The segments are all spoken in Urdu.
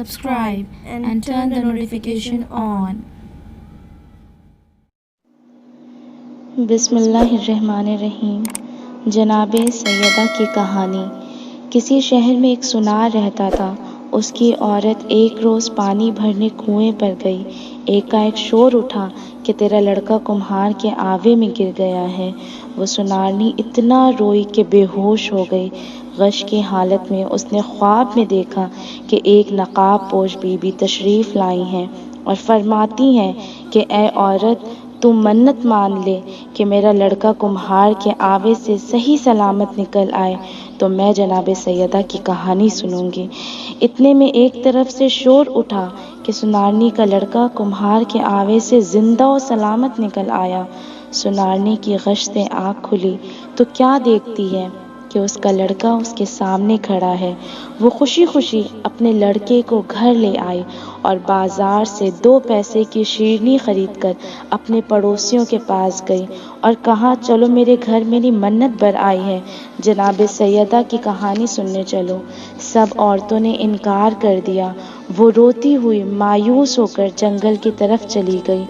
subscribe and turn the notification on. بسم اللہ الرحمن الرحیم۔ جناب سیدہ کی کہانی۔ کسی شہر میں ایک سنار رہتا تھا۔ اس کی عورت ایک روز پانی بھرنے کنویں پر گئی۔ ایک شور اٹھا کہ تیرا لڑکا کمہار کے آوے میں گر گیا ہے۔ وہ سنارنی اتنا روئی کہ بے ہوش ہو گئی۔ غش کی حالت میں اس نے خواب میں دیکھا کہ ایک نقاب پوش بی بی تشریف لائی ہیں اور فرماتی ہیں کہ اے عورت، تم منت مان لے کہ میرا لڑکا کمہار کے آوے سے صحیح سلامت نکل آئے تو میں جناب سیدہ کی کہانی سنوں گی۔ اتنے میں ایک طرف سے شور اٹھا کہ سنارنی کا لڑکا کمہار کے آوے سے زندہ و سلامت نکل آیا۔ سنارنی کی غش سے آنکھ کھلی تو کیا دیکھتی ہے کہ اس کا لڑکا اس کے سامنے کھڑا ہے۔ وہ خوشی خوشی اپنے لڑکے کو گھر لے آئی اور بازار سے 2 پیسے کی شیرنی خرید کر اپنے پڑوسیوں کے پاس گئی اور کہا، چلو میرے گھر میری منت بر آئی ہے، جناب سیدہ کی کہانی سننے چلو۔ سب عورتوں نے انکار کر دیا۔ وہ روتی ہوئی مایوس ہو کر جنگل کی طرف چلی گئی۔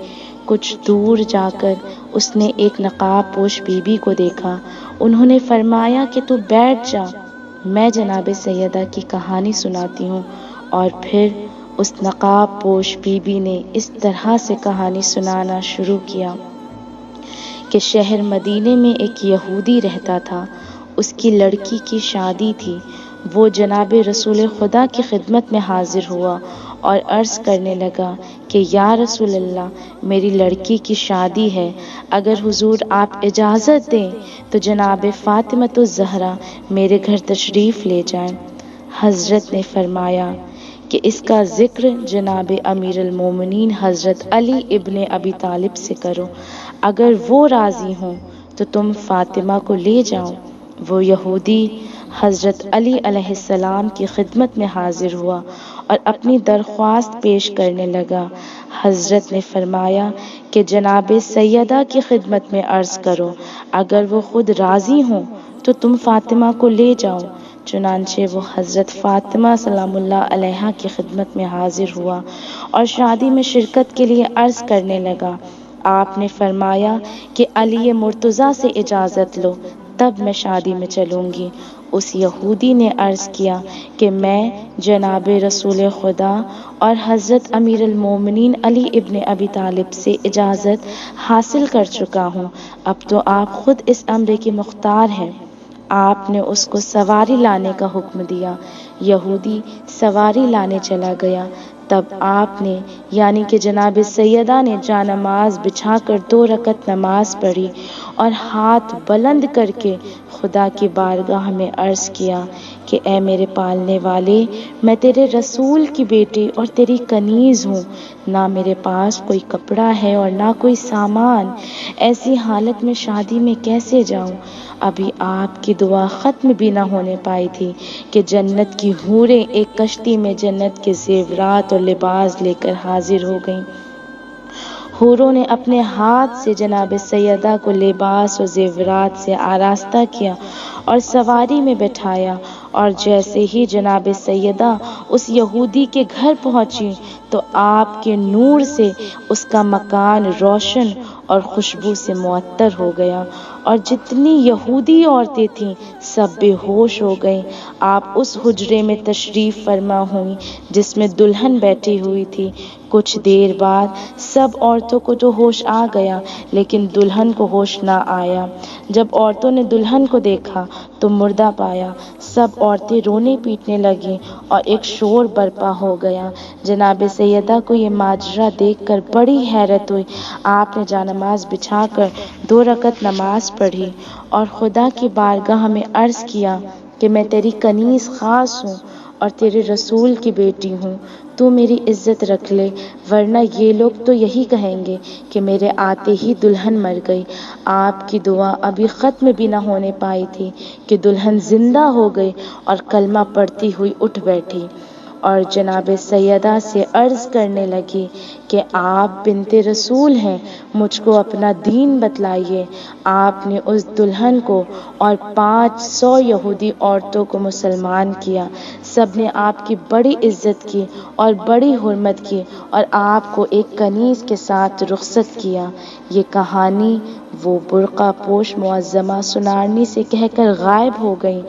کچھ دور جا کر اس نے ایک نقاب پوش بی بی کو دیکھا۔ انہوں نے فرمایا کہ تو بیٹھ جا، میں جناب سیدہ کی کہانی سناتی ہوں۔ اور پھر اس نقاب پوش بی بی نے اس طرح سے کہانی سنانا شروع کیا کہ شہر مدینے میں ایک یہودی رہتا تھا۔ اس کی لڑکی کی شادی تھی۔ وہ جناب رسول خدا کی خدمت میں حاضر ہوا اور عرض کرنے لگا کہ یا رسول اللہ، میری لڑکی کی شادی ہے، اگر حضور آپ اجازت دیں تو جناب فاطمۃ الزہرا میرے گھر تشریف لے جائیں۔ حضرت نے فرمایا کہ اس کا ذکر جناب امیر المومنین حضرت علی ابن ابی طالب سے کرو، اگر وہ راضی ہوں تو تم فاطمہ کو لے جاؤ۔ وہ یہودی حضرت علی علیہ السلام کی خدمت میں حاضر ہوا اور اپنی درخواست پیش کرنے لگا۔ حضرت نے فرمایا کہ جناب سیدہ کی خدمت میں عرض کرو، اگر وہ خود راضی ہوں تو تم فاطمہ کو لے جاؤ۔ چنانچہ وہ حضرت فاطمہ سلام اللہ علیہا کی خدمت میں حاضر ہوا اور شادی میں شرکت کے لیے عرض کرنے لگا۔ آپ نے فرمایا کہ علی مرتضیٰ سے اجازت لو، تب میں شادی میں چلوں گی۔ اس یہودی نے عرض کیا کہ میں جناب رسول خدا اور حضرت امیر المومنین علی ابن ابی طالب سے اجازت حاصل کر چکا ہوں، اب تو آپ خود اس امر کے مختار ہیں۔ آپ نے اس کو سواری لانے کا حکم دیا۔ یہودی سواری لانے چلا گیا۔ تب آپ نے یعنی کہ جناب سیدہ نے جانماز بچھا کر 2 رکعت نماز پڑھی اور ہاتھ بلند کر کے خدا کی بارگاہ میں عرض کیا کہ اے میرے پالنے والے، میں تیرے رسول کی بیٹی اور تیری کنیز ہوں، نہ میرے پاس کوئی کپڑا ہے اور نہ کوئی سامان، ایسی حالت میں شادی میں کیسے جاؤں؟ ابھی آپ کی دعا ختم بھی نہ ہونے پائی تھی کہ جنت کی حوریں ایک کشتی میں جنت کے زیورات اور لباس لے کر حاضر ہو گئیں۔ حوروں نے اپنے ہاتھ سے جناب سیدہ کو لباس و زیورات سے آراستہ کیا اور سواری میں بٹھایا، اور جیسے ہی جناب سیدہ اس یہودی کے گھر پہنچی تو آپ کے نور سے اس کا مکان روشن اور خوشبو سے معطر ہو گیا، اور جتنی یہودی عورتیں تھیں سب بے ہوش ہو گئیں۔ آپ اس حجرے میں تشریف فرما ہوئیں جس میں دلہن بیٹھی ہوئی تھی۔ کچھ دیر بعد سب عورتوں کو تو ہوش آ گیا لیکن دلہن کو ہوش نہ آیا۔ جب عورتوں نے دلہن کو دیکھا تو مردہ پایا۔ سب عورتیں رونے پیٹنے لگیں اور ایک شور برپا ہو گیا۔ جناب سیدہ کو یہ ماجرا دیکھ کر بڑی حیرت ہوئی۔ آپ نے جانماز بچھا کر 2 رکعت نماز پڑھی اور خدا کی بارگاہ میں عرض کیا کہ میں تیری کنیز خاص ہوں اور تیرے رسول کی بیٹی ہوں، تو میری عزت رکھ لے، ورنہ یہ لوگ تو یہی کہیں گے کہ میرے آتے ہی دلہن مر گئی۔ آپ کی دعا ابھی ختم بھی نہ ہونے پائی تھی کہ دلہن زندہ ہو گئی اور کلمہ پڑھتی ہوئی اٹھ بیٹھی۔ اور جناب سیدہ سے عرض کرنے لگی کہ آپ بنت رسول ہیں، مجھ کو اپنا دین بتلائیے۔ آپ نے اس دلہن کو اور 500 یہودی عورتوں کو مسلمان کیا۔ سب نے آپ کی بڑی عزت کی اور بڑی حرمت کی اور آپ کو ایک کنیز کے ساتھ رخصت کیا۔ یہ کہانی وہ برقع پوش معظمہ سنارنی سے کہہ کر غائب ہو گئی،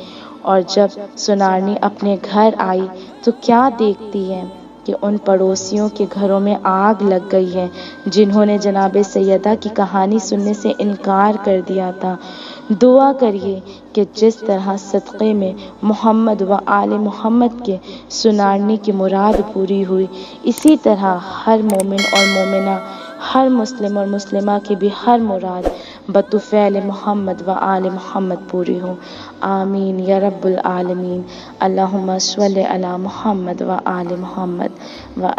اور جب سنارنی اپنے گھر آئی تو کیا دیکھتی ہے کہ ان پڑوسیوں کے گھروں میں آگ لگ گئی ہے جنہوں نے جناب سیدہ کی کہانی سننے سے انکار کر دیا تھا۔ دعا کریے کہ جس طرح صدقے میں محمد و آل محمد کے سنارنی کی مراد پوری ہوئی، اسی طرح ہر مومن اور مومنہ، ہر مسلم اور مسلمہ کی بھی ہر مراد بطفیل محمد و آل محمد پوری ہو۔ آمین یا رب العالمین۔ اللہم صلی علی محمد و آل محمد و